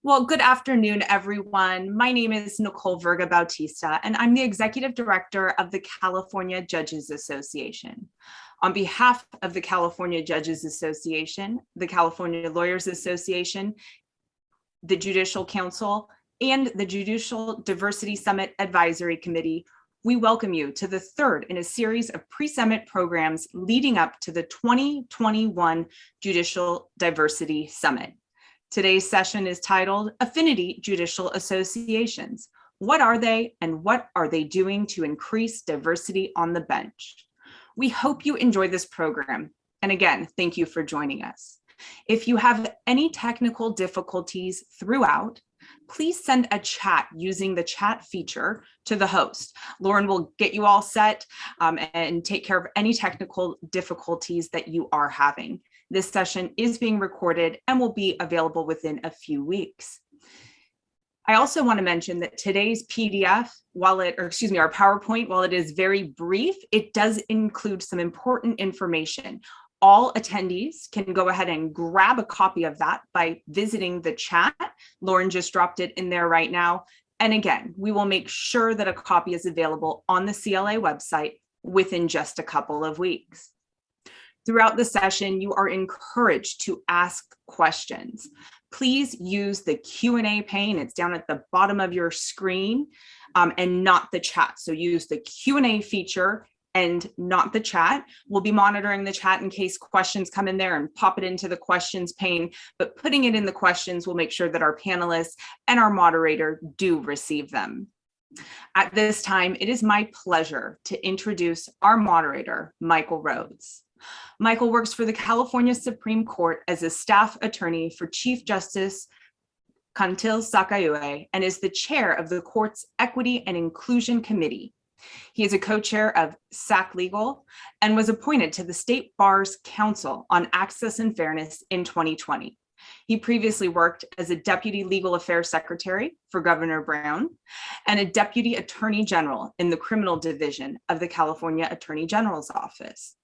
Well, good afternoon, everyone. My name is Nicole Virga Bautista, and I'm the Executive Director of the California Judges Association. On behalf of the California Judges Association, the California Lawyers Association, the Judicial Council, and the Judicial Diversity Summit Advisory Committee, we welcome you to the third in a series of pre-summit programs leading up to the 2021 Judicial Diversity Summit. Today's session is titled Affinity Judicial Associations. What are they and what are they doing to increase diversity on the bench? We hope you enjoy this program. And again, thank you for joining us. If you have any technical difficulties throughout, please send a chat using the chat feature to the host. Lauren will get you all set and take care of any technical difficulties that you are having. This session is being recorded and will be available within a few weeks. I also want to mention that today's PDF, our PowerPoint, while it is very brief, it does include some important information. All attendees can go ahead and grab a copy of that by visiting the chat. Lauren just dropped it in there right now. And again, we will make sure that a copy is available on the CLA website within just a couple of weeks. Throughout the session, you are encouraged to ask questions. Please use the Q&A pane. It's down at the bottom of your screen and not the chat. So use the Q&A feature and not the chat. We'll be monitoring the chat in case questions come in there and pop it into the questions pane, but putting it in the questions will make sure that our panelists and our moderator do receive them. At this time, it is my pleasure to introduce our moderator, Michael Rhoads. Michael works for the California Supreme Court as a staff attorney for Chief Justice Cantil Sakaue and is the chair of the court's Equity and Inclusion Committee. He is a co-chair of SacLegal and was appointed to the State Bar's Council on Access and Fairness in 2020. He previously worked as a Deputy Legal Affairs Secretary for Governor Brown and a Deputy Attorney General in the Criminal Division of the California Attorney General's Office,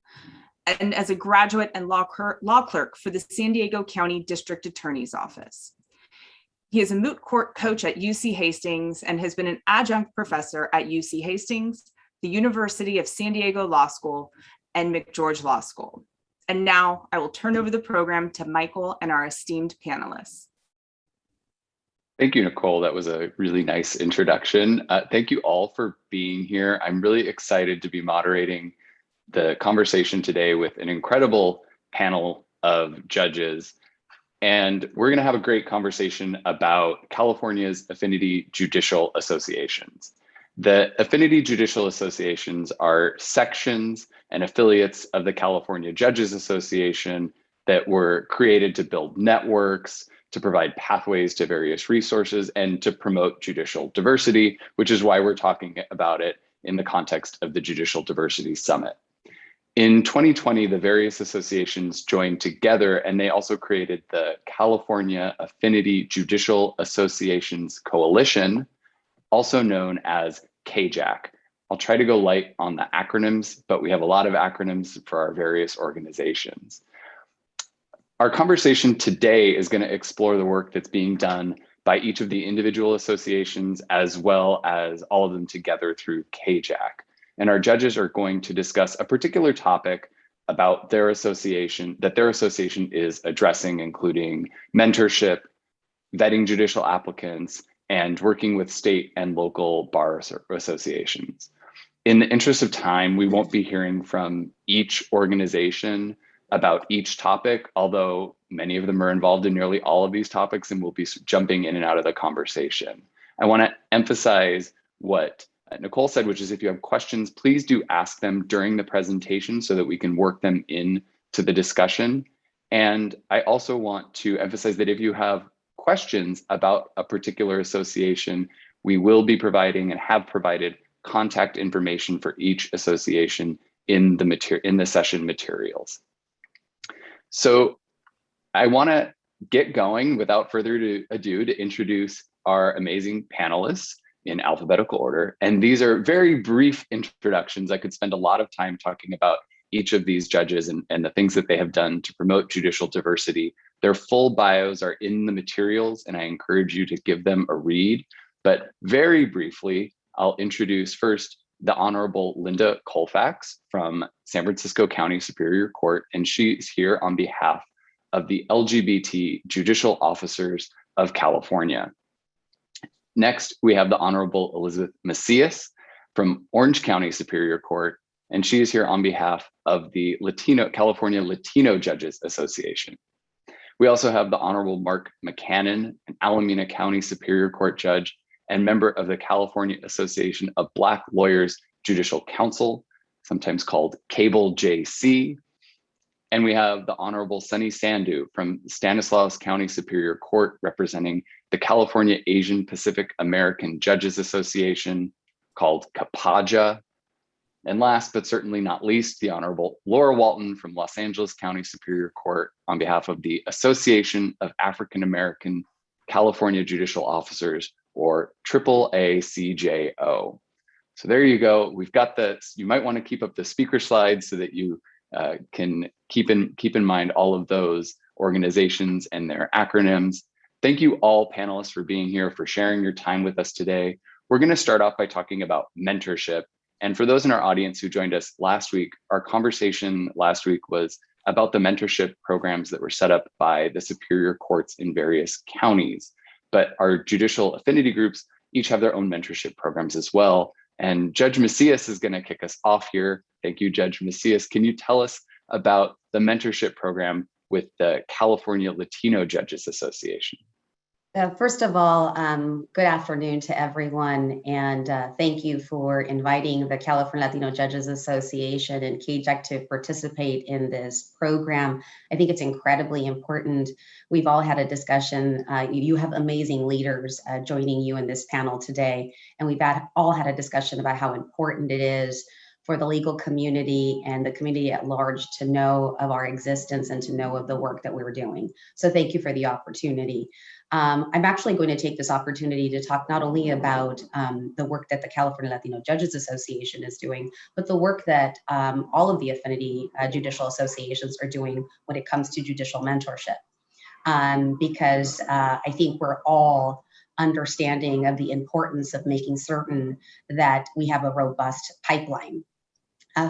and as a graduate and law clerk for the San Diego County District Attorney's Office. He is a moot court coach at UC Hastings and has been an adjunct professor at UC Hastings, the University of San Diego Law School, and McGeorge Law School. And now I will turn over the program to Michael and our esteemed panelists. Thank you, Nicole. That was a really nice introduction. Thank you all for being here. I'm really excited to be moderating the conversation today with an incredible panel of judges. And we're going to have a great conversation about California's Affinity Judicial Associations. The Affinity Judicial Associations are sections and affiliates of the California Judges Association that were created to build networks, to provide pathways to various resources, and to promote judicial diversity, which is why we're talking about it in the context of the Judicial Diversity Summit. In 2020, the various associations joined together and they also created the California Affinity Judicial Associations Coalition, also known as CAJAC. I'll try to go light on the acronyms, but we have a lot of acronyms for our various organizations. Our conversation today is going to explore the work that's being done by each of the individual associations as well as all of them together through CAJAC. And our judges are going to discuss a particular topic about their association is addressing, including mentorship, vetting judicial applicants, and working with state and local bar associations. In the interest of time, we won't be hearing from each organization about each topic, although many of them are involved in nearly all of these topics and will be jumping in and out of the conversation. I want to emphasize what Nicole said, which is if you have questions, please do ask them during the presentation so that we can work them into the discussion. And I also want to emphasize that if you have questions about a particular association, we will be providing and have provided contact information for each association in the session materials. So I want to get going without further ado to introduce our amazing panelists in alphabetical order. And these are very brief introductions. I could spend a lot of time talking about each of these judges and the things that they have done to promote judicial diversity. Their full bios are in the materials, and I encourage you to give them a read. But very briefly, I'll introduce first the Honorable Linda Colfax from San Francisco County Superior Court, and she's here on behalf of the LGBT Judicial Officers of California. Next, we have the Honorable Elizabeth Macias from Orange County Superior Court, and she is here on behalf of the California Latino Judges Association. We also have the Honorable Mark McCannon, an Alameda County Superior Court judge and member of the California Association of Black Lawyers Judicial Council, sometimes called Cable JC. And we have the Honorable Sunny Sandhu from Stanislaus County Superior Court, representing the California Asian Pacific American Judges Association, called CAJAC. And last but certainly not least, the Honorable Laura Walton from Los Angeles County Superior Court on behalf of the Association of African American California Judicial Officers, or AACJO. So there you go. We've got this. You might want to keep up the speaker slides so that you can keep in mind all of those organizations and their acronyms. Thank you all panelists for being here, for sharing your time with us today. We're going to start off by talking about mentorship. And for those in our audience who joined us last week, our conversation last week was about the mentorship programs that were set up by the superior courts in various counties. But our judicial affinity groups each have their own mentorship programs as well. And Judge Macias is going to kick us off here. Thank you, Judge Macias. Can you tell us about the mentorship program with the California Latino Judges Association? First of all, good afternoon to everyone, and thank you for inviting the California Latino Judges Association and CAJAC to participate in this program. I think it's incredibly important. We've all had a discussion. You have amazing leaders joining you in this panel today, and we've all had a discussion about how important it is for the legal community and the community at large to know of our existence and to know of the work that we're doing. So thank you for the opportunity. I'm actually going to take this opportunity to talk not only about the work that the California Latino Judges Association is doing, but the work that all of the affinity judicial associations are doing when it comes to judicial mentorship. Because I think we're all understanding of the importance of making certain that we have a robust pipeline.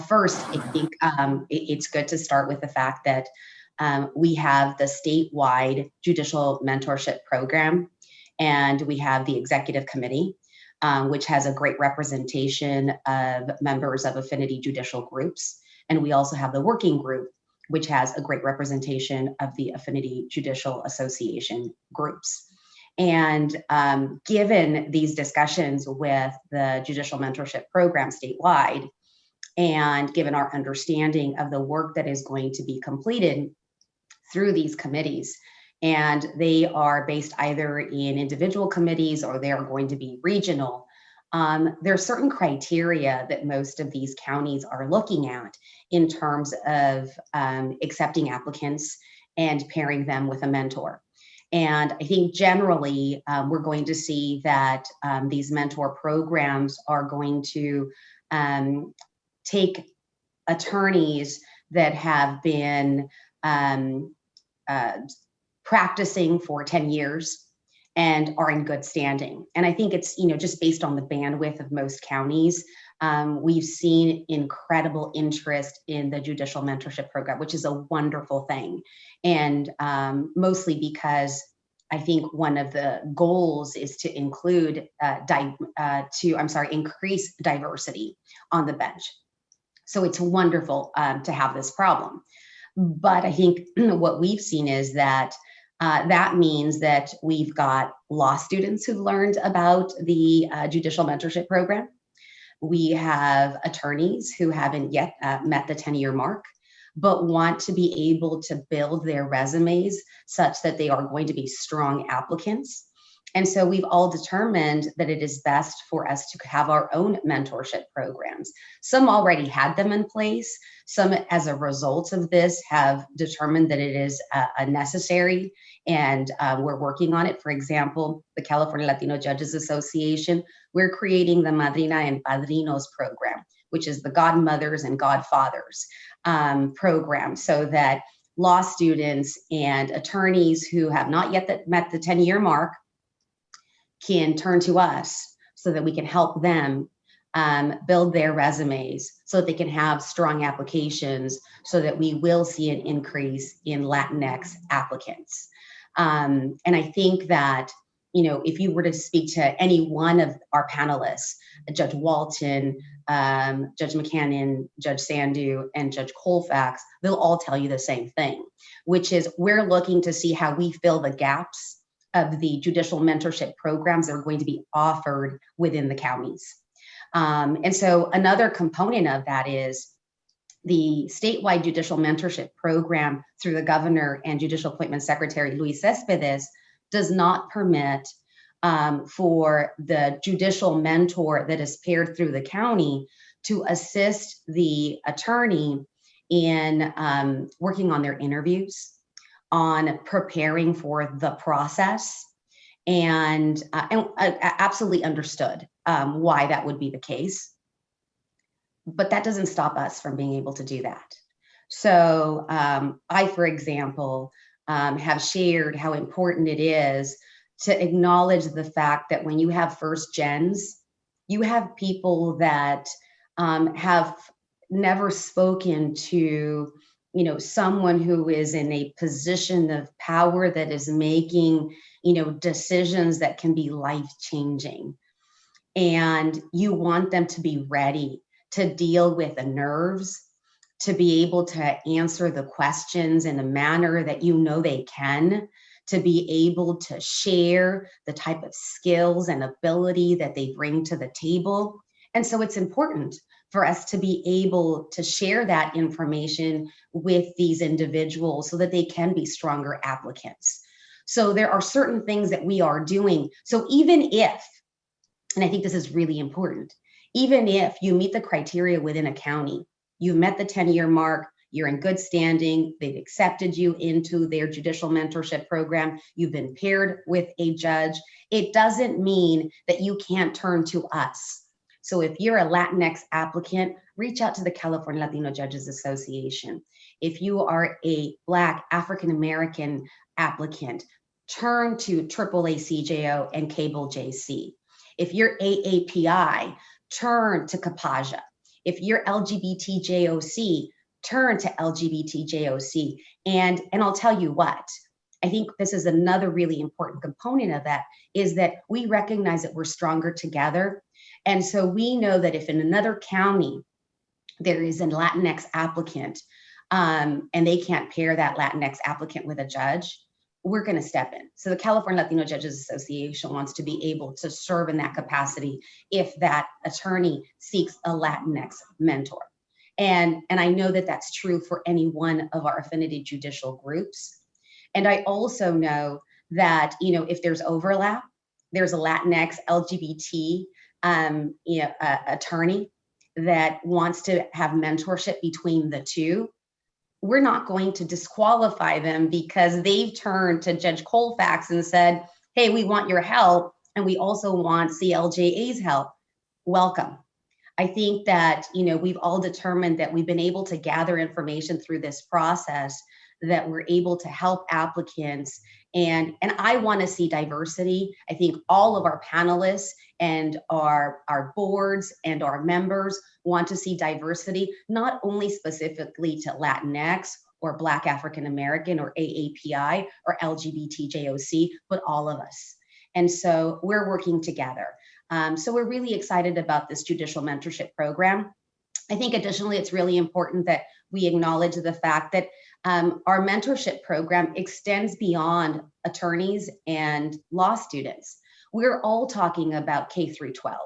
First, I think it's good to start with the fact that we have the statewide Judicial Mentorship Program, and we have the Executive Committee, which has a great representation of members of affinity judicial groups. And we also have the Working Group, which has a great representation of the Affinity Judicial Association groups. And given these discussions with the Judicial Mentorship Program statewide, and given our understanding of the work that is going to be completed through these committees, and they are based either in individual committees or they are going to be regional, there are certain criteria that most of these counties are looking at in terms of accepting applicants and pairing them with a mentor. And I think generally we're going to see that these mentor programs are going to take attorneys that have been practicing for 10 years and are in good standing. And I think it's, just based on the bandwidth of most counties, we've seen incredible interest in the Judicial Mentorship Program, which is a wonderful thing. And mostly because I think one of the goals is to increase diversity on the bench. So it's wonderful to have this problem. But I think what we've seen is that that means that we've got law students who've learned about the Judicial Mentorship Program. We have attorneys who haven't yet met the 10-year mark, but want to be able to build their resumes such that they are going to be strong applicants. And so we've all determined that it is best for us to have our own mentorship programs. Some already had them in place. Some, as a result of this, have determined that it is necessary, and we're working on it. For example, the California Latino Judges Association, we're creating the Madrina and Padrinos program, which is the Godmothers and Godfathers program, so that law students and attorneys who have not yet met the 10-year mark can turn to us so that we can help them build their resumes so that they can have strong applications, so that we will see an increase in Latinx applicants. And I think that, if you were to speak to any one of our panelists, Judge Walton, Judge McKenzie, Judge Sandu, and Judge Colfax, they'll all tell you the same thing, which is we're looking to see how we fill the gaps of the judicial mentorship programs that are going to be offered within the counties. And so another component of that is the statewide judicial mentorship program through the governor and judicial appointment secretary, Luis Céspedes, does not permit for the judicial mentor that is paired through the county to assist the attorney in working on their interviews, on preparing for the process, and absolutely understood why that would be the case. But that doesn't stop us from being able to do that. So I, for example, have shared how important it is to acknowledge the fact that when you have first gens, you have people that have never spoken to someone who is in a position of power that is making decisions that can be life-changing. And you want them to be ready to deal with the nerves, to be able to answer the questions in a manner that they can, to be able to share the type of skills and ability that they bring to the table. And so it's important for us to be able to share that information with these individuals so that they can be stronger applicants. So there are certain things that we are doing. So even if, and I think this is really important, even if you meet the criteria within a county, you've met the 10-year mark, you're in good standing, they've accepted you into their judicial mentorship program, you've been paired with a judge, it doesn't mean that you can't turn to us. So if you're a Latinx applicant, reach out to the California Latino Judges Association. If you are a Black African-American applicant, turn to AAA CJO and Cable JC. If you're AAPI, turn to CAJAC. If you're LGBT JOC, turn to LGBT JOC. And I'll tell you what, I think this is another really important component of that, is that we recognize that we're stronger together. And so we know that if in another county there is a Latinx applicant and they can't pair that Latinx applicant with a judge, we're going to step in. So the California Latino Judges Association wants to be able to serve in that capacity if that attorney seeks a Latinx mentor. And I know that that's true for any one of our Affinity Judicial groups. And I also know that, if there's overlap, there's a Latinx LGBT attorney that wants to have mentorship between the two, we're not going to disqualify them because they've turned to Judge Colfax and said, hey, we want your help, and we also want CLJA's help. Welcome. I think that, we've all determined that we've been able to gather information through this process, that we're able to help applicants. And I want to see diversity. I think all of our panelists and our boards and our members want to see diversity, not only specifically to Latinx or Black African American or AAPI or LGBT JOC, but all of us. And so we're working together. So we're really excited about this judicial mentorship program. I think additionally, it's really important that we acknowledge the fact that our mentorship program extends beyond attorneys and law students. We're all talking about K through 12.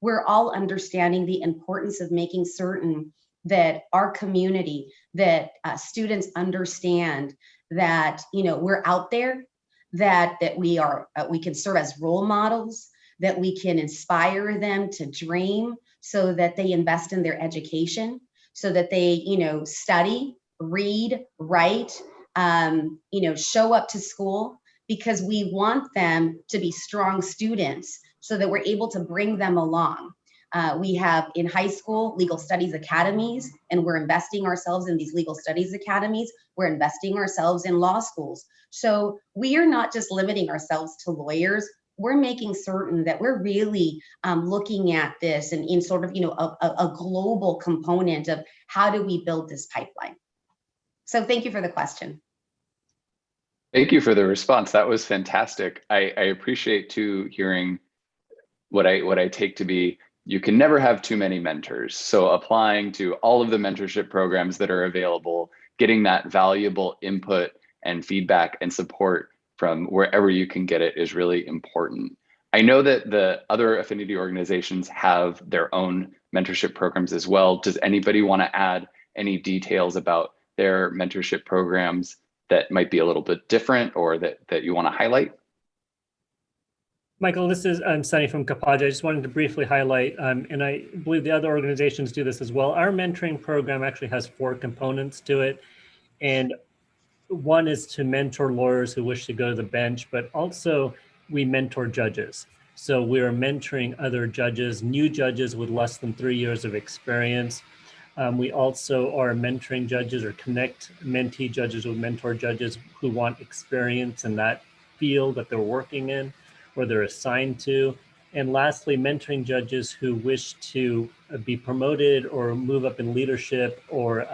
We're all understanding the importance of making certain that our community, that students understand that we're out there, that we can serve as role models, that we can inspire them to dream, so that they invest in their education, so that they study, read, write, show up to school, because we want them to be strong students so that we're able to bring them along. We have in high school legal studies academies, and we're investing ourselves in these legal studies academies. We're investing ourselves in law schools. So we are not just limiting ourselves to lawyers. We're making certain that we're really looking at this and in sort of, a global component of how do we build this pipeline. So thank you for the question. Thank you for the response. That was fantastic. I appreciate too hearing what I take to be, you can never have too many mentors. So applying to all of the mentorship programs that are available, getting that valuable input and feedback and support from wherever you can get it is really important. I know that the other affinity organizations have their own mentorship programs as well. Does anybody want to add any details about their mentorship programs that might be a little bit different or that you want to highlight? Michael, this is Sunny from CAJAC. I just wanted to briefly highlight, and I believe the other organizations do this as well. Our mentoring program actually has 4 components to it. And one is to mentor lawyers who wish to go to the bench, but also we mentor judges. So we are mentoring other judges, new judges with less than 3 years of experience. We also are mentoring judges or connect mentee judges with mentor judges who want experience in that field that they're working in or they're assigned to. And lastly, mentoring judges who wish to be promoted or move up in leadership or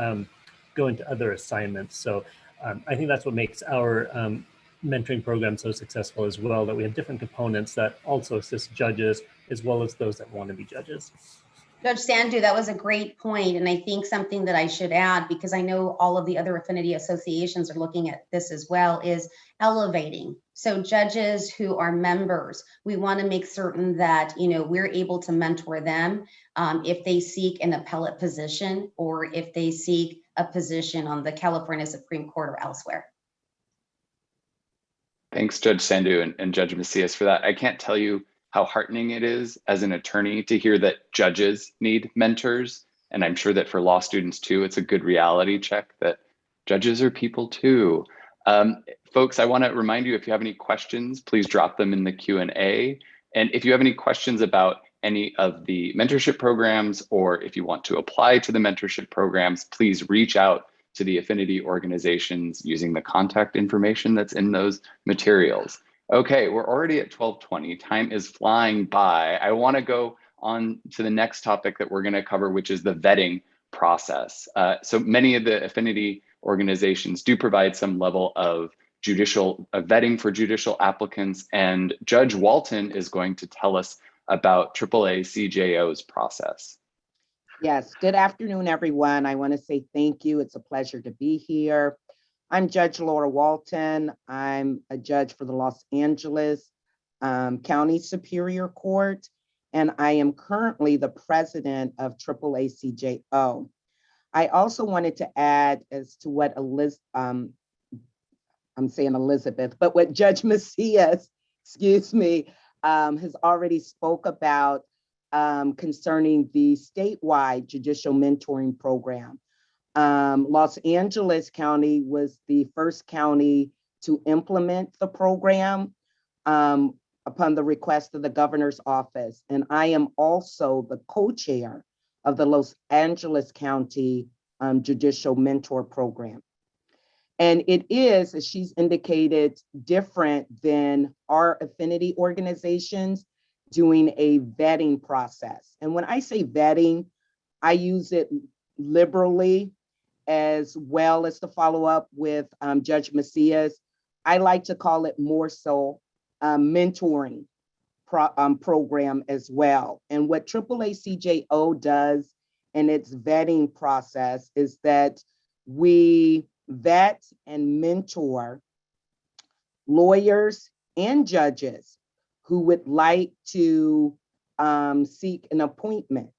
go into other assignments. So I think that's what makes our mentoring program so successful as well, that we have different components that also assist judges as well as those that want to be judges. Judge Sandu, that was a great point. And I think something that I should add, because I know all of the other affinity associations are looking at this as well, is elevating. So judges who are members, we want to make certain that, we're able to mentor them if they seek an appellate position or if they seek a position on the California Supreme Court or elsewhere. Thanks, Judge Sandu and Judge Macias for that. I can't tell you how heartening it is as an attorney to hear that judges need mentors. And I'm sure that for law students too, it's a good reality check that judges are people too. Folks, I want to remind you, if you have any questions, please drop them in the Q&A. And if you have any questions about any of the mentorship programs, or if you want to apply to the mentorship programs, please reach out to the affinity organizations using the contact information that's in those materials. Okay, we're already at 12:20. Time is flying by. I want to go on to the next topic that we're going to cover, which is the vetting process. So many of the affinity organizations do provide some level of judicial vetting for judicial applicants, and Judge Walton is going to tell us about AAA CJO's process. Yes, good afternoon, everyone. I want to say thank you. It's a pleasure to be here. I'm Judge Laura Walton. I'm a judge for the Los Angeles County Superior Court, and I am currently the president of AAA CJO. I also wanted to add as to what I'm saying Elizabeth, but what Judge Macias, has already spoke about concerning the statewide judicial mentoring program. Los Angeles County was the first county to implement the program upon the request of the governor's office. And I am also the co-chair of the Los Angeles County Judicial Mentor Program. And it is, as she's indicated, different than our affinity organizations doing a vetting process. And when I say vetting, I use it liberally as well as to follow up with Judge Macias. I like to call it more so mentoring program as well. And what AAA CJO does in its vetting process is that we vet and mentor lawyers and judges who would like to seek an appointment.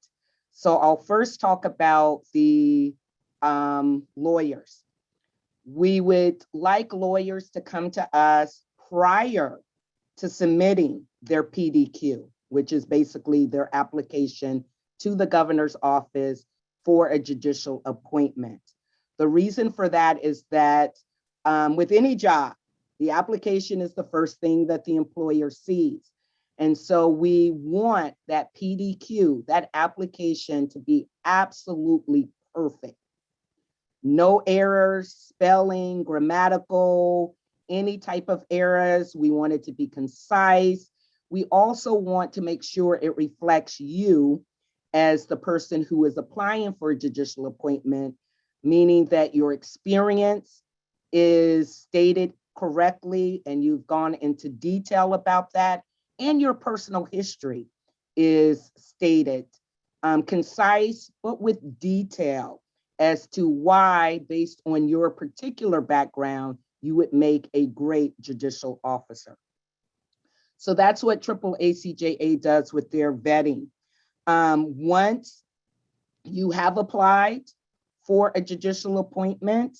So I'll first talk about the lawyers. We would like lawyers to come to us prior to submitting their PDQ, which is basically their application to the governor's office for a judicial appointment. The reason for that is that with any job, the application is the first thing that the employer sees. And so we want that PDQ, that application, to be absolutely perfect. No errors, spelling, grammatical, any type of errors. We want it to be concise. We also want to make sure it reflects you as the person who is applying for a judicial appointment, meaning that your experience is stated correctly and you've gone into detail about that, and your personal history is stated, concise, but with detail as to why, based on your particular background, you would make a great judicial officer. So that's what AAA-CJA does with their vetting. Once you have applied for a judicial appointment,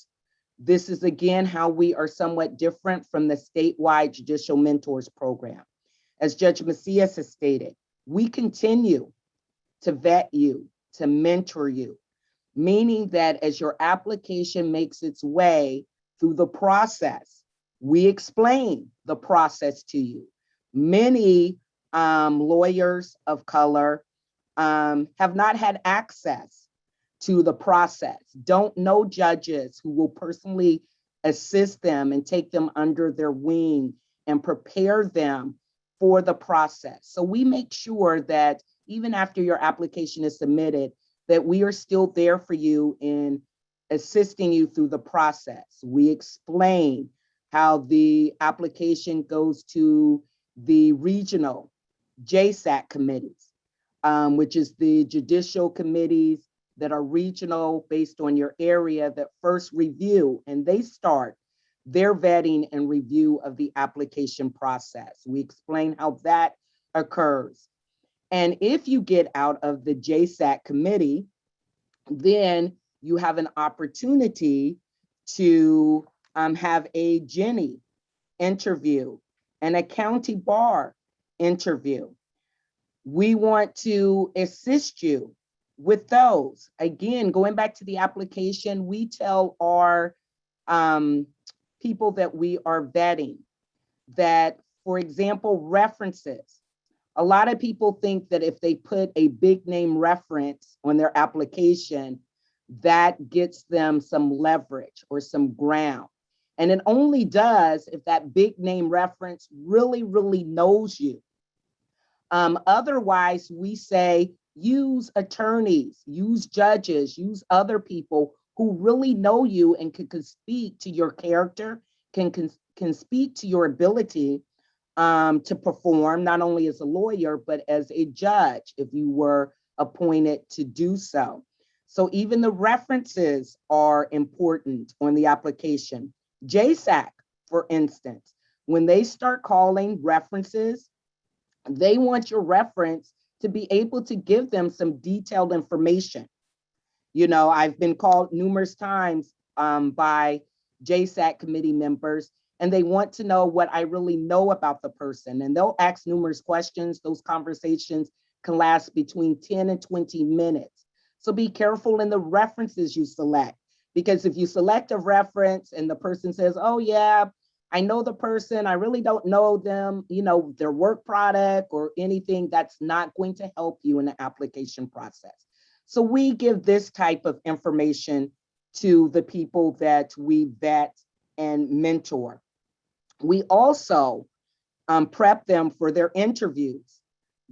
this is again how we are somewhat different from the statewide Judicial Mentors Program. As Judge Macias has stated, we continue to vet you, to mentor you, meaning that as your application makes its way through the process, we explain the process to you. Many lawyers of color have not had access to the process, don't know judges who will personally assist them and take them under their wing and prepare them for the process. So we make sure that even after your application is submitted, that we are still there for you in assisting you through the process. We explain how the application goes to the regional JSAC committees, which is the judicial committees that are regional based on your area that first review, and they start their vetting and review of the application process. We explain how that occurs. And if you get out of the JSAC committee, then you have an opportunity to have a Jenny interview and a county bar interview. We want to assist you with those. Again, going back to the application, we tell our people that we are vetting that, for example, references. A lot of people think that if they put a big name reference on their application, that gets them some leverage or some ground. And it only does if that big name reference really, really knows you. Otherwise, we say, use attorneys, use judges, use other people who really know you and can speak to your character, can speak to your ability to perform not only as a lawyer, but as a judge if you were appointed to do so. So even the references are important on the application. JSAC, for instance, when they start calling references, they want your reference to be able to give them some detailed information. You know, I've been called numerous times by JSAC committee members, and they want to know what I really know about the person. And they'll ask numerous questions. Those conversations can last between 10 and 20 minutes. So be careful in the references you select, because if you select a reference and the person says, oh yeah, I know the person, I really don't know them, you know, their work product or anything, that's not going to help you in the application process. So we give this type of information to the people that we vet and mentor. We also prep them for their interviews.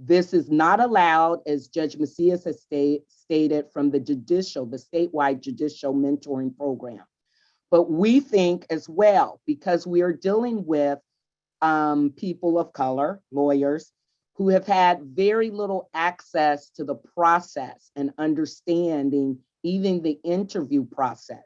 This is not allowed, as Judge Macias has stated, from the statewide judicial mentoring program. But we think as well, because we are dealing with people of color, lawyers, who have had very little access to the process and understanding even the interview process.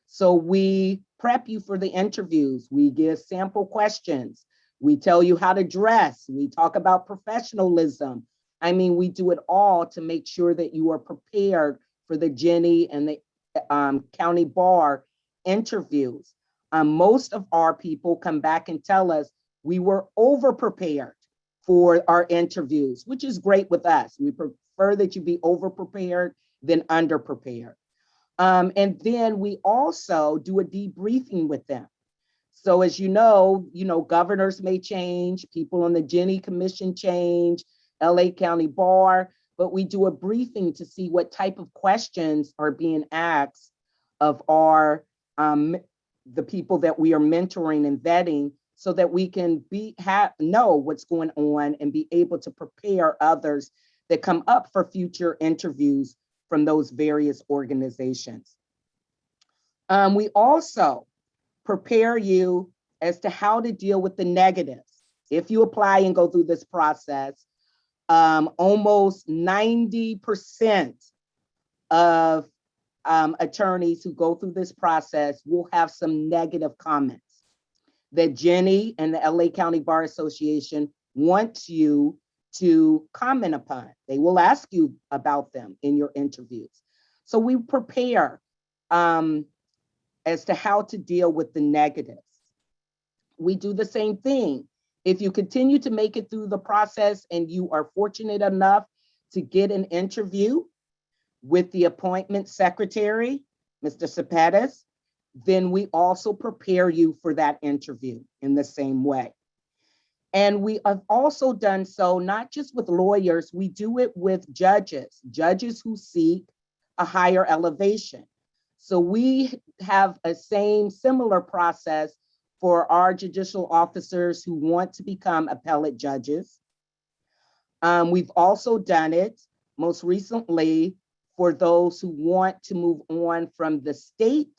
So we prep you for the interviews. We give sample questions. We tell you how to dress. We talk about professionalism. I mean, we do it all to make sure that you are prepared for the Jenny and the county bar interviews. Most of our people come back and tell us we were over-prepared for our interviews, which is great with us. We prefer that you be over-prepared than under-prepared. And then we also do a debriefing with them. So as you know, governors may change, people on the Jenny Commission change, LA County Bar, but we do a briefing to see what type of questions are being asked of our the people that we are mentoring and vetting, so that we can know what's going on and be able to prepare others that come up for future interviews from those various organizations. We also prepare you as to how to deal with the negatives. If you apply and go through this process, almost 90% of attorneys who go through this process will have some negative comments that Jenny and the LA County Bar Association wants you to comment upon. They will ask you about them in your interviews. So we prepare as to how to deal with the negatives. We do the same thing. If you continue to make it through the process and you are fortunate enough to get an interview with the appointment secretary, Mr. Cepedes, then we also prepare you for that interview in the same way. And we have also done so not just with lawyers, we do it with judges who seek a higher elevation. So we have a similar process for our judicial officers who want to become appellate judges. We've also done it most recently for those who want to move on from the state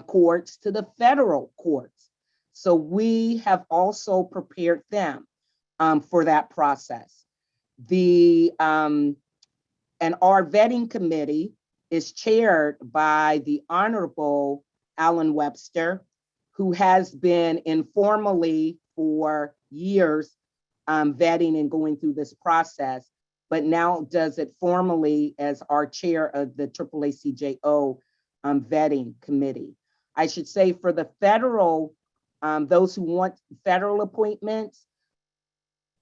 courts to the federal courts. So we have also prepared them for that process. And our vetting committee is chaired by the Honorable Alan Webster, who has been informally for years vetting and going through this process, but now does it formally as our chair of the AAACJO vetting committee. I should say for the federal, those who want federal appointments,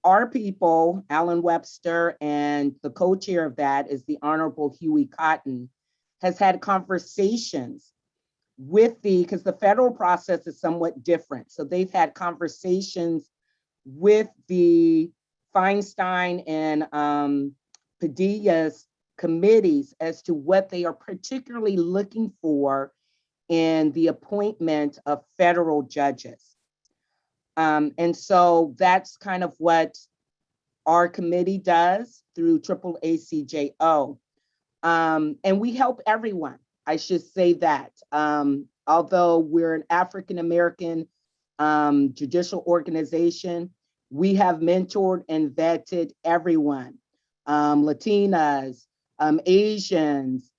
our people, Alan Webster, and the co-chair of that is the Honorable Huey Cotton, has had conversations with because the federal process is somewhat different. So they've had conversations with the Feinstein and Padilla's committees as to what they are particularly looking for in the appointment of federal judges. And so that's kind of what our committee does through AAACJO. And we help everyone, I should say that. Although we're an African-American judicial organization, we have mentored and vetted everyone, Latinas, Asians,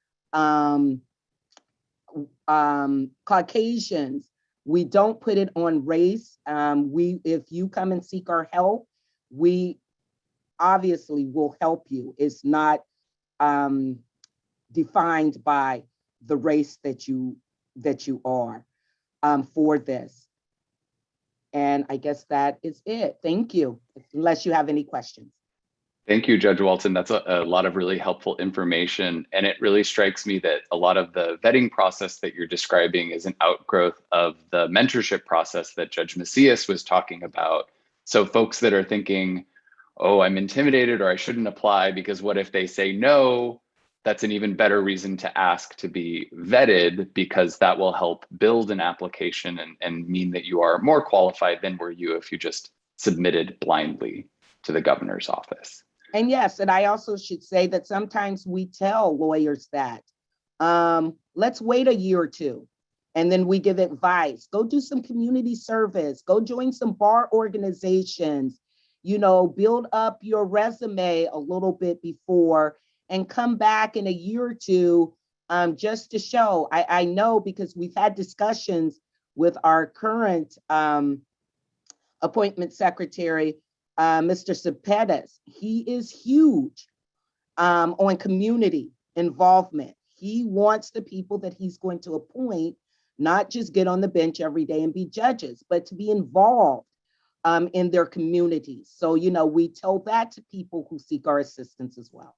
Caucasians. We don't put it on race. If you come and seek our help, we obviously will help you. It's not defined by the race that you are for this. And I guess that is it. Thank you, unless you have any questions. Thank you, Judge Walton. That's a lot of really helpful information. And it really strikes me that a lot of the vetting process that you're describing is an outgrowth of the mentorship process that Judge Macias was talking about. So folks that are thinking, oh, I'm intimidated or I shouldn't apply because what if they say no? That's an even better reason to ask to be vetted, because that will help build an application and mean that you are more qualified than were you if you just submitted blindly to the governor's office. And yes, and I also should say that sometimes we tell lawyers that, let's wait a year or two, and then we give advice. Go do some community service, go join some bar organizations, build up your resume a little bit before, and come back in a year or two just to show. I know because we've had discussions with our current appointment secretary, Mr. Cepedes. He is huge on community involvement. He wants the people that he's going to appoint not just get on the bench every day and be judges, but to be involved in their communities. So, we tell that to people who seek our assistance as well.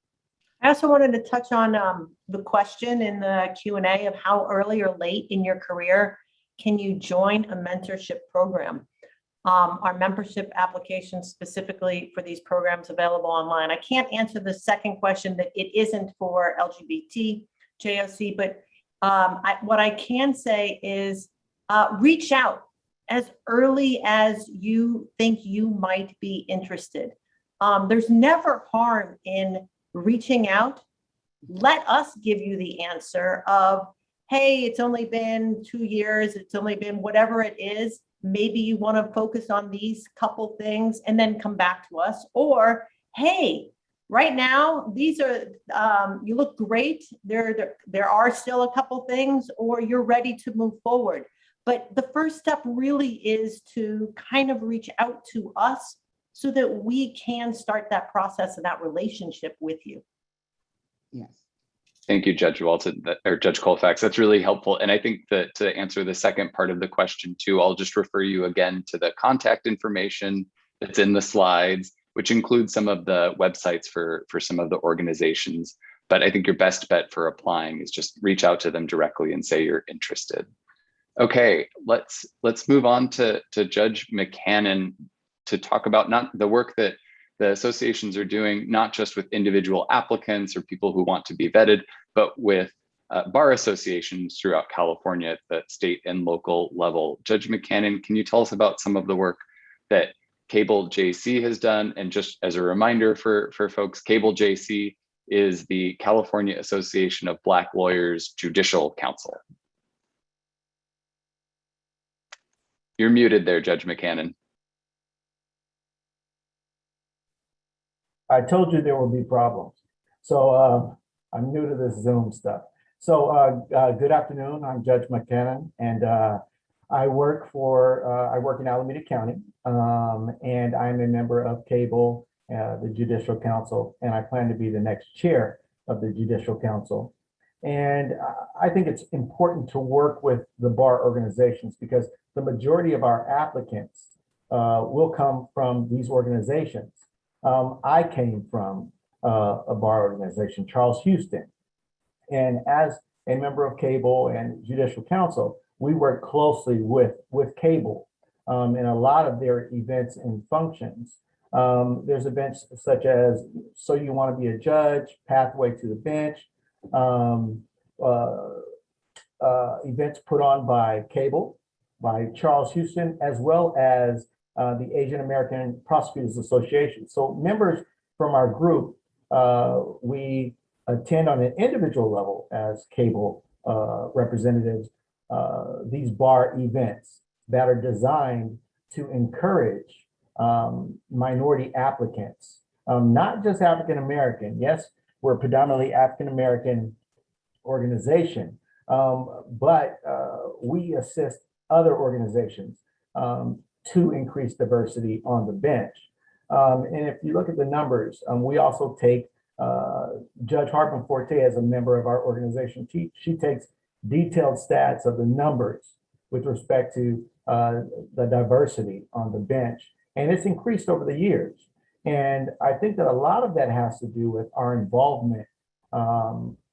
I also wanted to touch on the question in the Q&A of how early or late in your career can you join a mentorship program? Our membership applications specifically for these programs available online. I can't answer the second question that it isn't for LGBT, JOC, but what I can say is reach out as early as you think you might be interested. There's never harm in reaching out. Let us give you the answer of, hey, it's only been 2 years, it's only been whatever it is. Maybe you want to focus on these couple things and then come back to us. Or, hey, right now, these are, you look great. There are still a couple things, or you're ready to move forward. But the first step really is to kind of reach out to us so that we can start that process and that relationship with you. Yes. Thank you, Judge Walton, or Judge Colfax. That's really helpful. And I think that to answer the second part of the question too, I'll just refer you again to the contact information that's in the slides, which includes some of the websites for some of the organizations. But I think your best bet for applying is just reach out to them directly and say you're interested. Okay, let's move on to Judge McCannon to talk about not the work that the associations are doing, not just with individual applicants or people who want to be vetted, but with bar associations throughout California at the state and local level. Judge McCannon, can you tell us about some of the work that Cable JC has done? And just as a reminder for folks, Cable JC is the California Association of Black Lawyers Judicial Council. You're muted there, Judge McCannon. I told you there will be problems. So I'm new to this Zoom stuff. So good afternoon. I'm Judge McKenzie, and I work in Alameda County, and I'm a member of Cable, the Judicial Council, and I plan to be the next chair of the Judicial Council. And I think it's important to work with the bar organizations because the majority of our applicants will come from these organizations. I came from a bar organization, Charles Houston, and as a member of Cable and Judicial Council, we work closely with Cable in a lot of their events and functions. There's events such as So You Want to Be a Judge, Pathway to the Bench, events put on by Cable, by Charles Houston, as well as the Asian American Prosecutors Association. So members from our group, we attend on an individual level as Cable representatives, these bar events that are designed to encourage minority applicants, not just African American. Yes, we're a predominantly African American organization, but we assist other organizations to increase diversity on the bench. And if you look at the numbers, we also take Judge Hartman Forte as a member of our organization. She takes detailed stats of the numbers with respect to the diversity on the bench. And it's increased over the years. And I think that a lot of that has to do with our involvement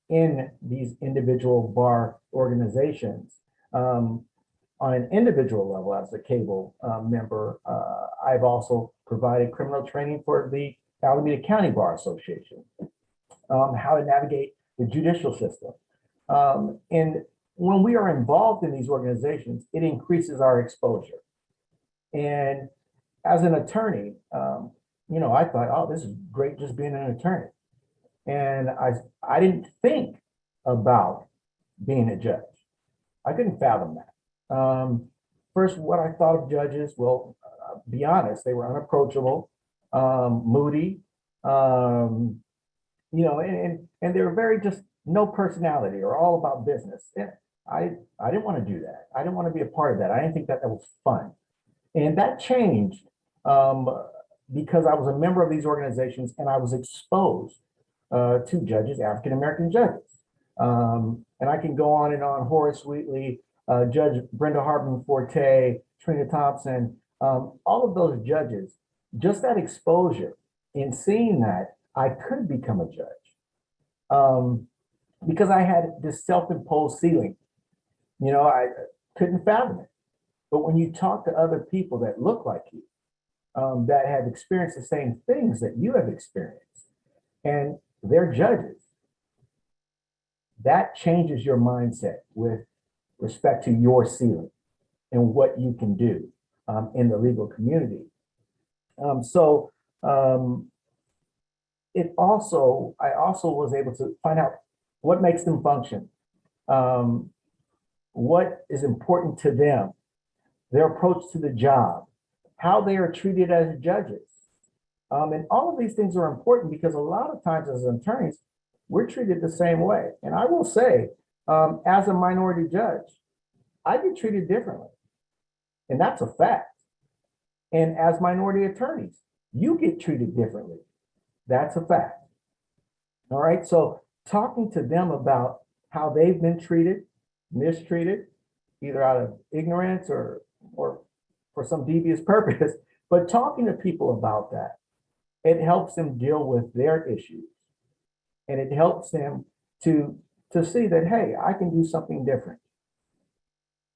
in these individual bar organizations. On an individual level, as a Cable member, I've also provided criminal training for the Alameda County Bar Association, how to navigate the judicial system. And when we are involved in these organizations, it increases our exposure. And as an attorney, I thought, oh, this is great just being an attorney. And I didn't think about being a judge. I couldn't fathom that. First, what I thought of judges, well, be honest, they were unapproachable, moody, and they were very just no personality or all about business. And I didn't want to do that. I didn't want to be a part of that. I didn't think that was fun. And that changed because I was a member of these organizations and I was exposed to judges, African-American judges. And I can go on and on, Horace Wheatley, Judge Brenda Hartman Forte, Trina Thompson, all of those judges, just that exposure in seeing that I could become a judge because I had this self-imposed ceiling. couldn't fathom it. But when you talk to other people that look like you, that have experienced the same things that you have experienced, and they're judges, that changes your mindset with respect to your ceiling and what you can do in the legal community. I also was able to find out what makes them function, what is important to them, their approach to the job, how they are treated as judges. And all of these things are important because a lot of times as attorneys, we're treated the same way. And I will say, as a minority judge, I get treated differently. And that's a fact. And as minority attorneys, you get treated differently. That's a fact. All right. So talking to them about how they've been treated, mistreated, either out of ignorance or for some devious purpose, but talking to people about that, it helps them deal with their issues. And it helps them to see that, hey, I can do something different.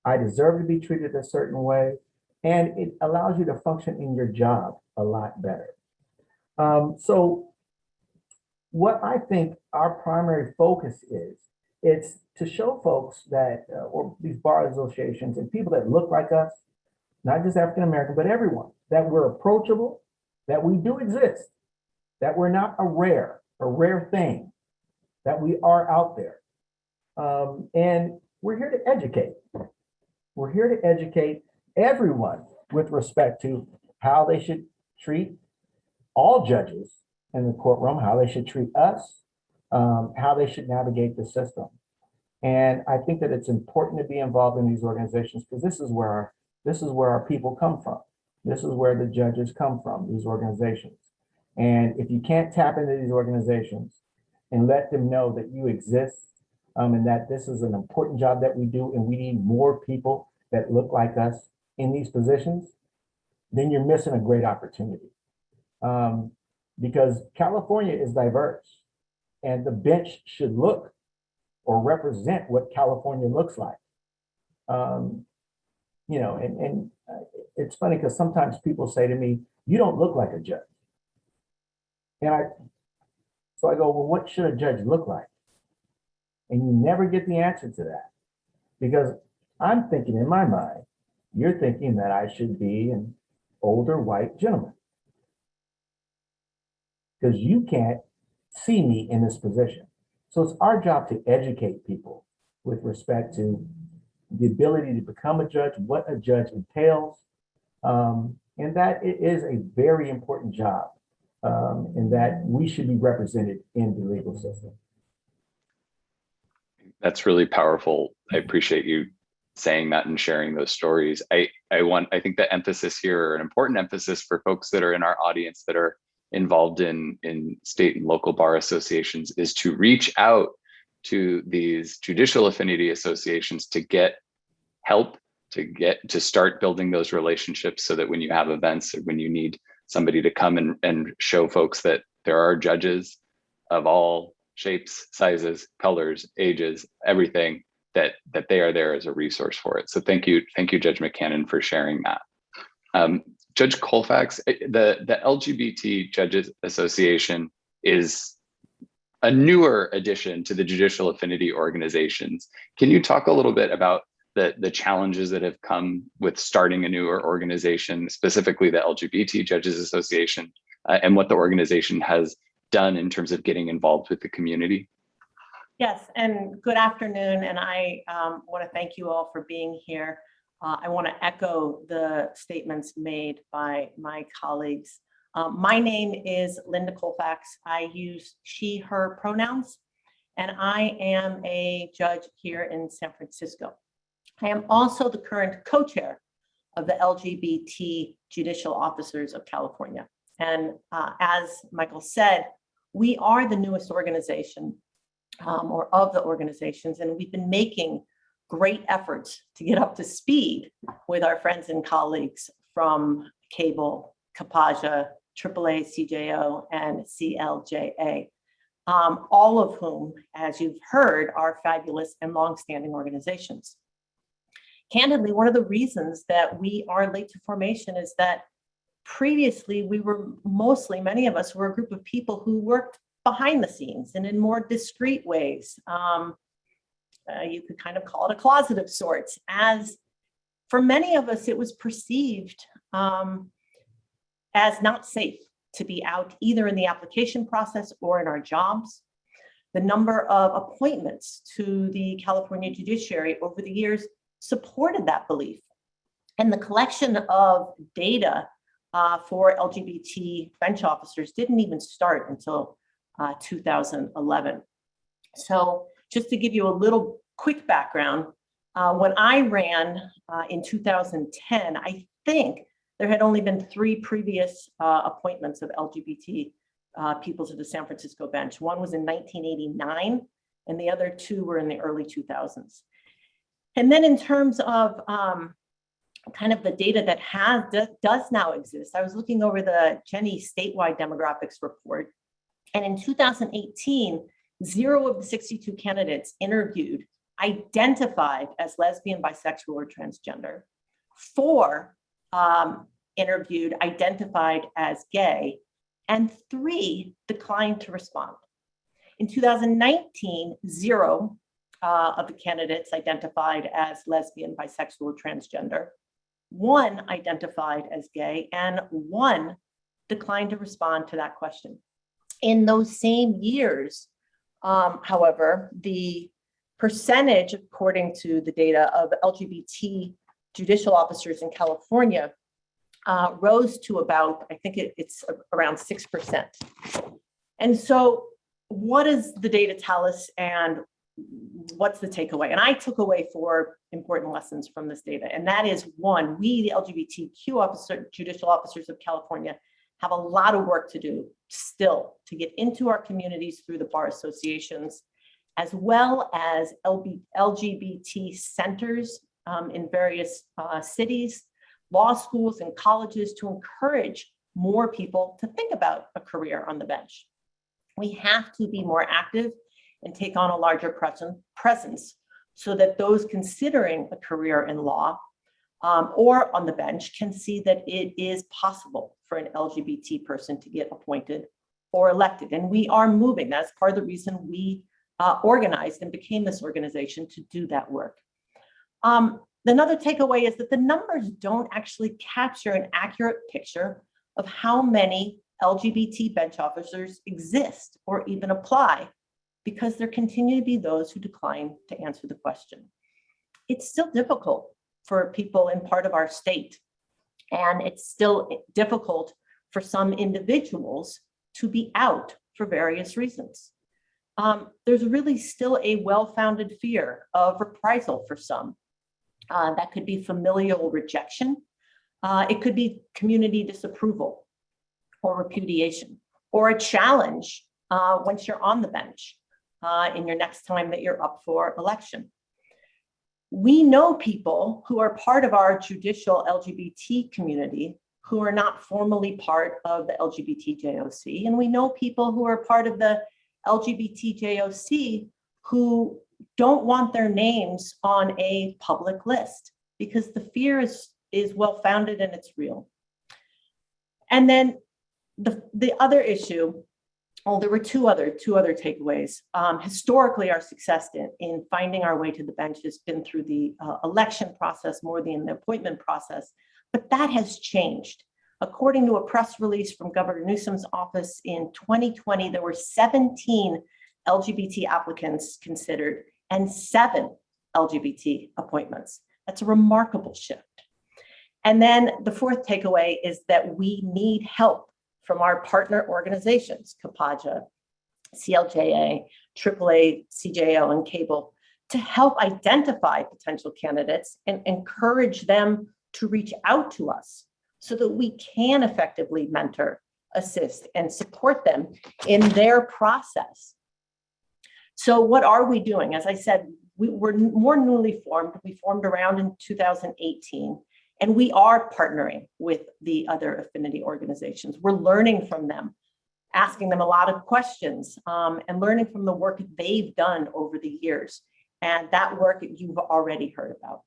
I deserve to be treated a certain way. And it allows you to function in your job a lot better. So what I think our primary focus is, it's to show folks that, or these bar associations and people that look like us, not just African-American, but everyone, that we're approachable, that we do exist, that we're not a rare thing, that we are out there. And we're here to educate. We're here to educate everyone with respect to how they should treat all judges in the courtroom, how they should treat us, how they should navigate the system. And I think that it's important to be involved in these organizations because this is where our people come from. This is where the judges come from, these organizations. And if you can't tap into these organizations and let them know that you exist, and that this is an important job that we do, and we need more people that look like us in these positions, then you're missing a great opportunity. Because California is diverse, and the bench should look or represent what California looks like. You know, and it's funny because sometimes people say to me, "You don't look like a judge." And so I go, "Well, what should a judge look like?" And you never get the answer to that because I'm thinking in my mind, you're thinking that I should be an older white gentleman because you can't see me in this position. So it's our job to educate people with respect to the ability to become a judge, what a judge entails, and that it is a very important job, and that we should be represented in the legal system. That's really powerful. I appreciate you saying that and sharing those stories. I think the emphasis here, or an important emphasis for folks that are in our audience that are involved in state and local bar associations, is to reach out to these judicial affinity associations to get help, to start building those relationships so that when you have events or when you need somebody to come and show folks that there are judges of all shapes, sizes, colors, ages, everything, that they are there as a resource for it. So thank you, Judge McCannon, for sharing that. Judge Colfax, the LGBT Judges Association is a newer addition to the judicial affinity organizations. Can you talk a little bit about the challenges that have come with starting a newer organization, specifically the LGBT Judges Association, and what the organization has done in terms of getting involved with the community? Yes, and good afternoon. And I want to thank you all for being here. I want to echo the statements made by my colleagues. My name is Linda Colfax. I use she, her pronouns, and I am a judge here in San Francisco. I am also the current co-chair of the LGBT Judicial Officers of California. And as Michael said, we are the newest organization or of the organizations, and we've been making great efforts to get up to speed with our friends and colleagues from Cable, CAJAC, AAA, CJO, and CLJA, all of whom, as you've heard, are fabulous and longstanding organizations. candidly, one of the reasons that we are late to formation is that previously we were many of us were a group of people who worked behind the scenes and in more discreet ways. You could kind of call it a closet of sorts, as for many of us, it was perceived as not safe to be out either in the application process or in our jobs. The number of appointments to the California judiciary over the years supported that belief. And the collection of data for LGBT bench officers didn't even start until 2011. So just to give you a little quick background, when I ran in 2010, I think there had only been 3 previous appointments of LGBT people to the San Francisco bench. One was in 1989, and the other 2 were in the early 2000s. And then in terms of kind of the data that does now exist, I was looking over the Jenny statewide demographics report, and in 2018, 0 of the 62 candidates interviewed identified as lesbian, bisexual, or transgender. 4 interviewed identified as gay, and 3 declined to respond. In 2019, 0 of the candidates identified as lesbian, bisexual, or transgender. 1 identified as gay, and 1 declined to respond to that question. In those same years, however, the percentage, according to the data, of LGBT judicial officers in California rose to about, I think it's around 6%. And so what does the data tell us, and what's the takeaway? And I took away 4 important lessons from this data. And that is, 1, we, the LGBTQ judicial officers of California, have a lot of work to do still to get into our communities through the bar associations, as well as LGBT centers in various cities, law schools, and colleges, to encourage more people to think about a career on the bench. We have to be more active and take on a larger presence so that those considering a career in law or on the bench can see that it is possible for an LGBT person to get appointed or elected. And we are moving. That's part of the reason we organized and became this organization, to do that work. Another takeaway is that the numbers don't actually capture an accurate picture of how many LGBT bench officers exist or even apply, because there continue to be those who decline to answer the question. It's still difficult for people in part of our state, and it's still difficult for some individuals to be out for various reasons. There's really still a well-founded fear of reprisal for some. That could be familial rejection. It could be community disapproval or repudiation, or a challenge once you're on the bench in your next time that you're up for election. We know people who are part of our judicial LGBT community who are not formally part of the LGBTJOC, and we know people who are part of the LGBTJOC who don't want their names on a public list, because the fear is well-founded and it's real. And then the other issue, there were two other takeaways. Historically, our success in finding our way to the bench has been through the election process more than the appointment process, but that has changed. According to a press release from Governor Newsom's office in 2020, there were 17 LGBT applicants considered and 7 LGBT appointments. That's a remarkable shift. And then the 4th takeaway is that we need help from our partner organizations, CAJAC, CLJA, AAA, CJO, and Cable, to help identify potential candidates and encourage them to reach out to us so that we can effectively mentor, assist, and support them in their process. So what are we doing? As I said, we're more newly formed. We formed around in 2018, and we are partnering with the other affinity organizations. We're learning from them, asking them a lot of questions, and learning from the work they've done over the years. And that work you've already heard about.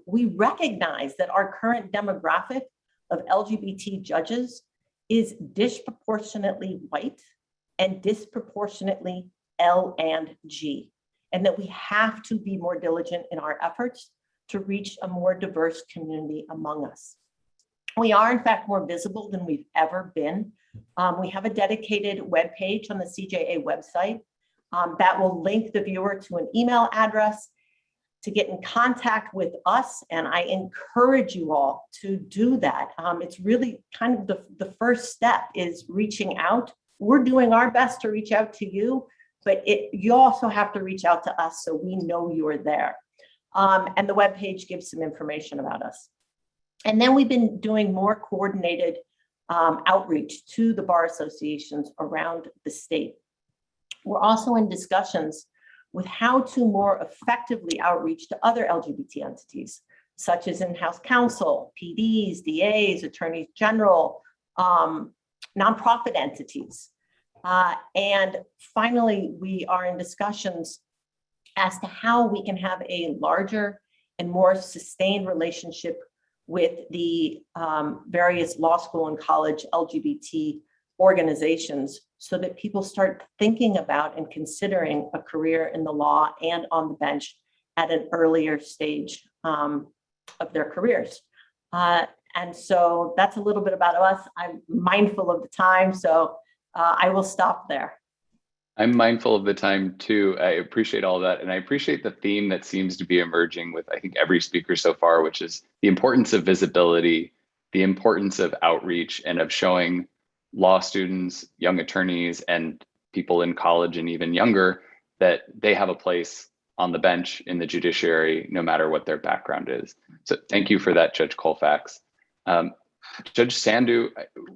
we recognize that our current demographic of LGBT judges is disproportionately white and disproportionately L and G, and that we have to be more diligent in our efforts to reach a more diverse community among us. We are, in fact, more visible than we've ever been. We have a dedicated webpage on the CJA website that will link the viewer to an email address to get in contact with us, and I encourage you all to do that. It's really kind of the first step is reaching out. We're doing our best to reach out to you, but you also have to reach out to us so we know you're there. And the webpage gives some information about us. And then we've been doing more coordinated outreach to the bar associations around the state. We're also in discussions with how to more effectively outreach to other LGBT entities, such as in-house counsel, PDs, DAs, attorneys general, nonprofit entities. And finally, we are in discussions as to how we can have a larger and more sustained relationship with the various law school and college LGBT organizations so that people start thinking about and considering a career in the law and on the bench at an earlier stage of their careers. And so that's a little bit about us. I'm mindful of the time, so I will stop there. I'm mindful of the time too. I appreciate all that. And I appreciate the theme that seems to be emerging with, I think, every speaker so far, which is the importance of visibility, the importance of outreach, and of showing law students, young attorneys, and people in college and even younger that they have a place on the bench in the judiciary, no matter what their background is. So thank you for that, Judge Colfax. Judge Sandhu,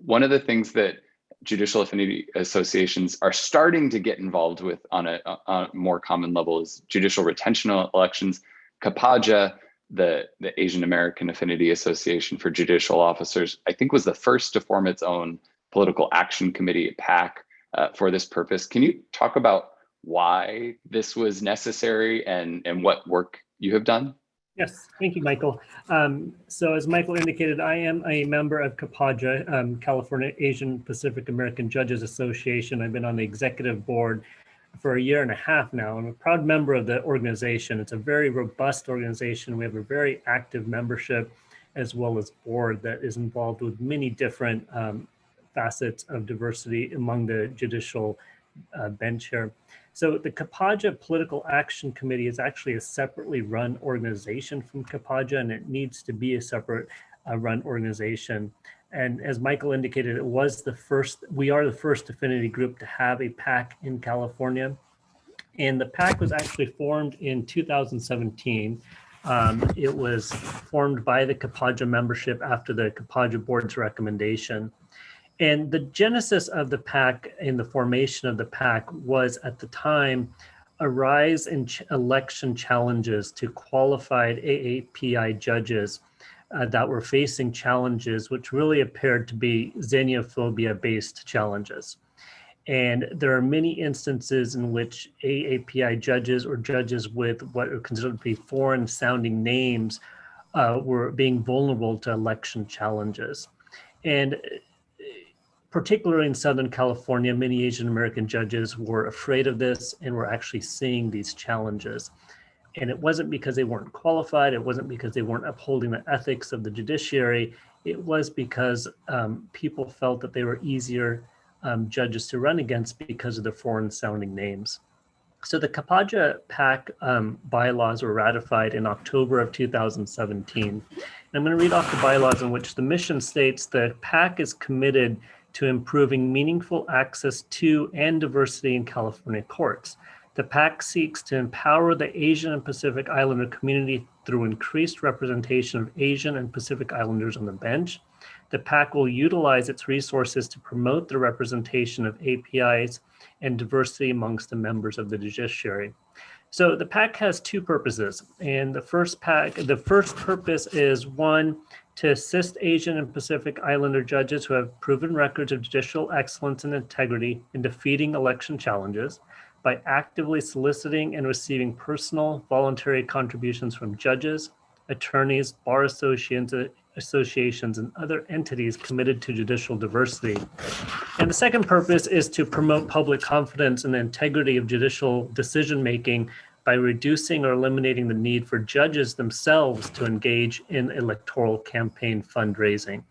one of the things that judicial affinity associations are starting to get involved with on a more common level is judicial retention elections. CAJAC, the Asian American Affinity Association for Judicial Officers, I think was the first to form its own political action committee, PAC, for this purpose. Can you talk about why this was necessary and what work you have done? Yes, thank you, Michael. So as Michael indicated, I am a member of CAJAC, California Asian Pacific American Judges Association. I've been on the executive board for a year and a half now. I'm a proud member of the organization. It's a very robust organization. We have a very active membership as well as board that is involved with many different facets of diversity among the judicial bench here. So the CAJAC Political Action Committee is actually a separately run organization from CAJAC, and it needs to be a separate run organization. And as Michael indicated, it was we are the first affinity group to have a PAC in California. And the PAC was actually formed in 2017. It was formed by the CAJAC membership after the CAJAC board's recommendation. And the genesis of the PAC and the formation of the PAC was at the time a rise in election challenges to qualified AAPI judges that were facing challenges which really appeared to be xenophobia-based challenges. And there are many instances in which AAPI judges or judges with what are considered to be foreign sounding names were being vulnerable to election challenges. And particularly in Southern California, many Asian American judges were afraid of this and were actually seeing these challenges. And it wasn't because they weren't qualified. It wasn't because they weren't upholding the ethics of the judiciary. It was because people felt that they were easier judges to run against because of their foreign sounding names. So the CAJAC PAC bylaws were ratified in October of 2017. And I'm going to read off the bylaws in which the mission states the PAC is committed to improving meaningful access to and diversity in California courts. The PAC seeks to empower the Asian and Pacific Islander community through increased representation of Asian and Pacific Islanders on the bench. The PAC will utilize its resources to promote the representation of APIs and diversity amongst the members of the judiciary. So the PAC has two purposes, and the first purpose is one, to assist Asian and Pacific Islander judges who have proven records of judicial excellence and integrity in defeating election challenges by actively soliciting and receiving personal voluntary contributions from judges, attorneys, bar associations, and other entities committed to judicial diversity. And the second purpose is to promote public confidence in the integrity of judicial decision-making by reducing or eliminating the need for judges themselves to engage in electoral campaign fundraising.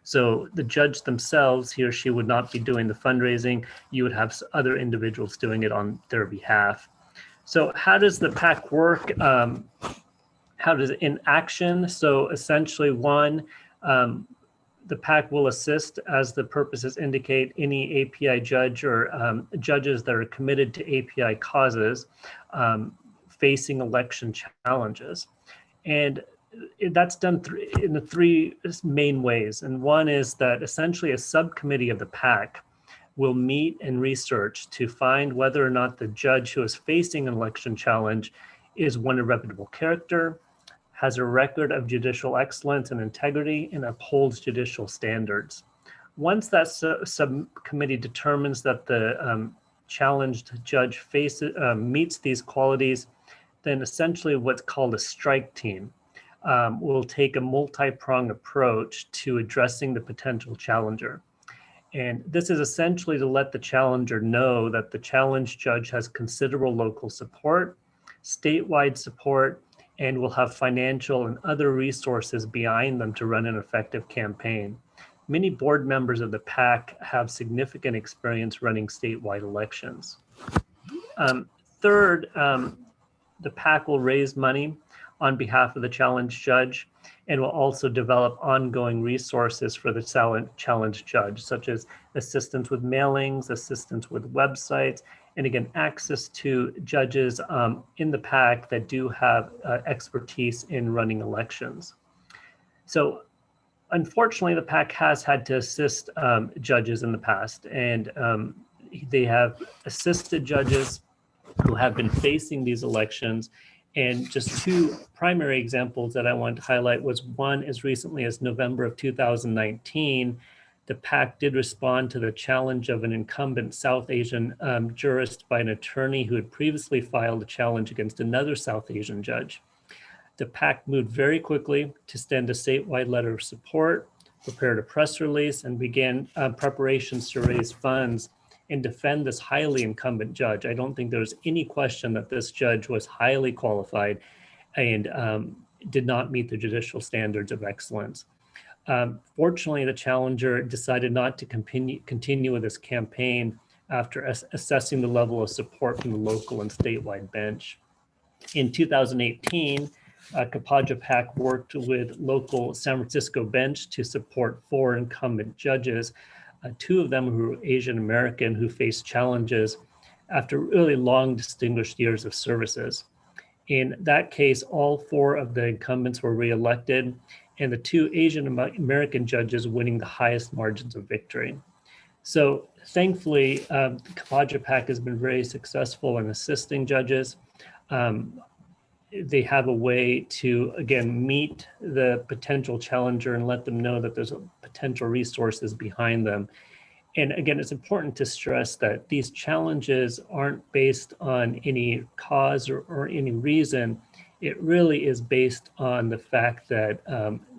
So the judge themselves, he or she would not be doing the fundraising. You would have other individuals doing it on their behalf. So how does the PAC work? How does it in action? So essentially, one, the PAC will assist, as the purposes indicate, any API judge or judges that are committed to API causes facing election challenges. And that's done in the three main ways. And one is that essentially a subcommittee of the PAC will meet and research to find whether or not the judge who is facing an election challenge is one of reputable character, has a record of judicial excellence and integrity, and upholds judicial standards. Once that subcommittee determines that the challenged judge meets these qualities, then essentially what's called a strike team will take a multi-pronged approach to addressing the potential challenger. And this is essentially to let the challenger know that the challenged judge has considerable local support, statewide support, and will have financial and other resources behind them to run an effective campaign. Many board members of the PAC have significant experience running statewide elections. Third, the PAC will raise money on behalf of the challenged judge and will also develop ongoing resources for the challenged judge, such as assistance with mailings, assistance with websites, and again, access to judges in the PAC that do have expertise in running elections. So unfortunately, the PAC has had to assist judges in the past, and they have assisted judges who have been facing these elections. And just two primary examples that I want to highlight was one as recently as November of 2019, the PAC did respond to the challenge of an incumbent South Asian jurist by an attorney who had previously filed a challenge against another South Asian judge. The PAC moved very quickly to send a statewide letter of support, prepared a press release, and began preparations to raise funds and defend this highly incumbent judge. I don't think there was any question that this judge was highly qualified and did not meet the judicial standards of excellence. Fortunately, the challenger decided not to continue with this campaign after assessing the level of support from the local and statewide bench. In 2018, CAJAC PAC worked with local San Francisco bench to support 4 incumbent judges, 2 of them who were Asian American who faced challenges after really long distinguished years of services. In that case, all 4 of the incumbents were reelected, and the 2 Asian American judges winning the highest margins of victory. So thankfully, CAJAC PAC has been very successful in assisting judges. They have a way to, again, meet the potential challenger and let them know that there's potential resources behind them. And again, it's important to stress that these challenges aren't based on any cause or any reason. It really is based on the fact that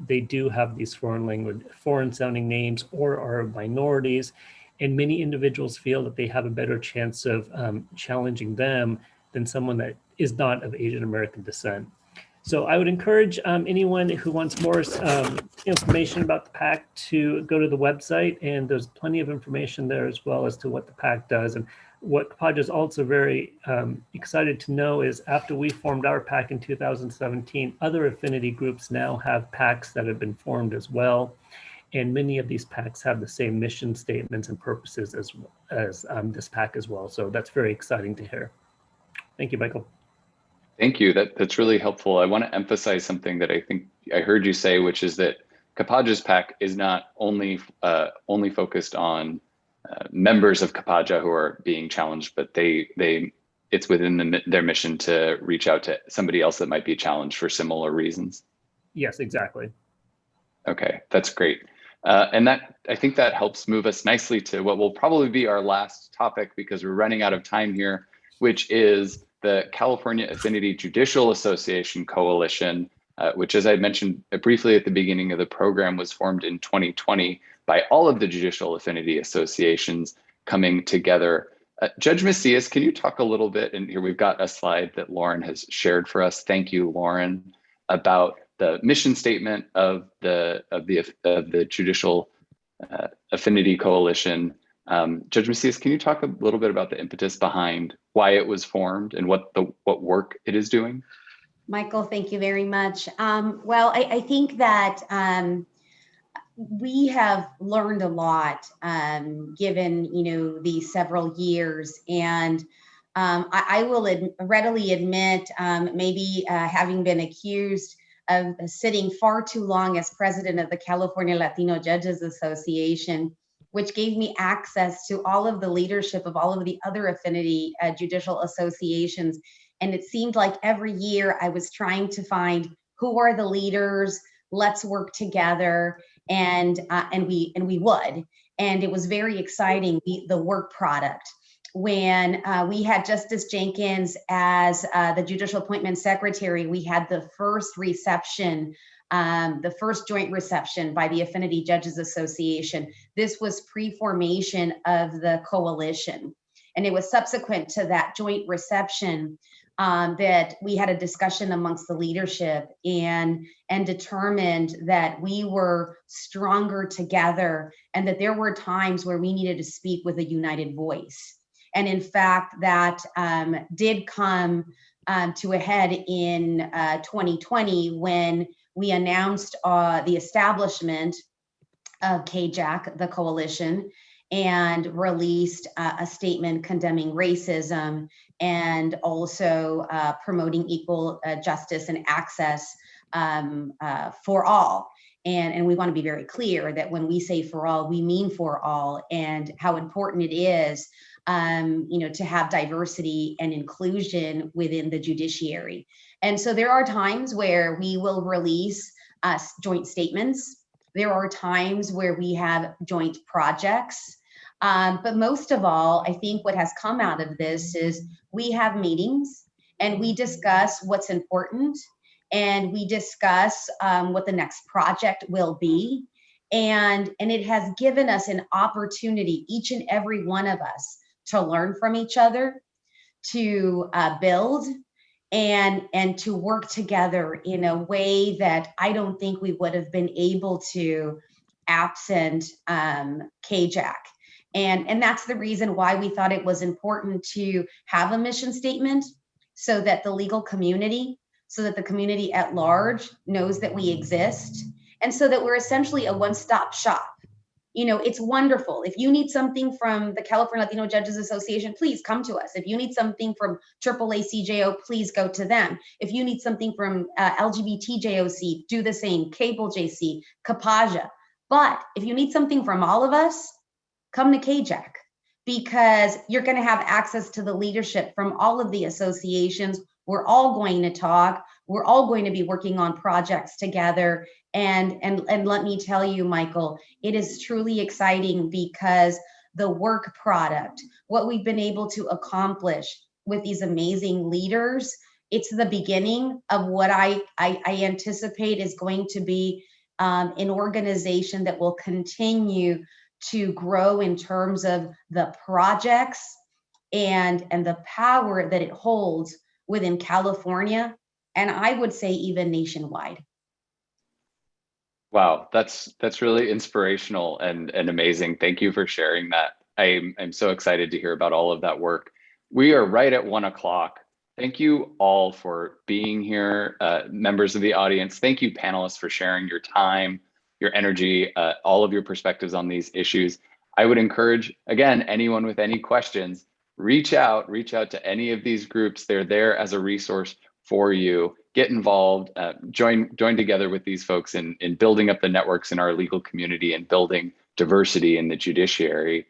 they do have these foreign sounding names or are minorities. And many individuals feel that they have a better chance of challenging them than someone that is not of Asian American descent. So I would encourage anyone who wants more information about the PAC to go to the website, and there's plenty of information there as well as to what the PAC does. And what CAJAC is also very excited to know is after we formed our PAC in 2017, other affinity groups now have PACs that have been formed as well. And many of these PACs have the same mission statements and purposes as this PAC as well. So that's very exciting to hear. Thank you, Michael. Thank you. That's really helpful. I want to emphasize something that I think I heard you say, which is that CAJAC's PAC is not only focused on members of CAJAC who are being challenged, but it's within their mission to reach out to somebody else that might be challenged for similar reasons. Yes, exactly. Okay, that's great. And I think that helps move us nicely to what will probably be our last topic, because we're running out of time here, which is the California Affinity Judicial Association Coalition. which, as I mentioned briefly at the beginning of the program, was formed in 2020 by all of the judicial affinity associations coming together. Judge Macias, can you talk a little bit, and here we've got a slide that Lauren has shared for us. Thank you, Lauren, about the mission statement of the Judicial Affinity Coalition. Judge Macias, can you talk a little bit about the impetus behind why it was formed and what work it is doing? Michael, thank you very much. Well, I think that we have learned a lot given, these several years, and I will readily admit, maybe having been accused of sitting far too long as president of the California Latino Judges Association, which gave me access to all of the leadership of all of the other affinity judicial associations. And it seemed like every year I was trying to find who are the leaders, let's work together, and we would. And it was very exciting, the work product. When we had Justice Jenkins as the Judicial Appointment Secretary, we had the first reception, the first joint reception by the Affinity Judges Association. This was pre-formation of the coalition. And it was subsequent to that joint reception that we had a discussion amongst the leadership and determined that we were stronger together and that there were times where we needed to speak with a united voice. And in fact, that did come to a head in 2020 when we announced the establishment of CAJAC, the coalition, and released a statement condemning racism and also promoting equal justice and access for all. And we want to be very clear that when we say for all, we mean for all, and how important it is to have diversity and inclusion within the judiciary. And so there are times where we will release joint statements. There are times where we have joint projects. But most of all, I think what has come out of this is we have meetings and we discuss what's important, and we discuss what the next project will be. And it has given us an opportunity, each and every one of us, to learn from each other, to build and to work together in a way that I don't think we would have been able to absent CAJAC. And that's the reason why we thought it was important to have a mission statement, so that the legal community, so that the community at large knows that we exist, and so that we're essentially a one-stop shop. It's wonderful. If you need something from the California Latino Judges Association, please come to us. If you need something from AAA CJO, please go to them. If you need something from LGBT JOC, do the same, Cable JC, CAJAC. But if you need something from all of us, come to CAJAC, because you're going to have access to the leadership from all of the associations. We're all going to talk. We're all going to be working on projects together. And let me tell you, Michael, it is truly exciting, because the work product, what we've been able to accomplish with these amazing leaders, it's the beginning of what I anticipate is going to be an organization that will continue to grow in terms of the projects and the power that it holds within California, and I would say even nationwide. Wow, that's really inspirational and amazing. Thank you for sharing that. I'm so excited to hear about all of that work. We are right at 1 o'clock. Thank you all for being here, members of the audience. Thank you, panelists, for sharing your time, your energy, all of your perspectives on these issues. I would encourage, again, anyone with any questions, reach out to any of these groups. They're there as a resource for you. Get involved, join together with these folks in building up the networks in our legal community and building diversity in the judiciary.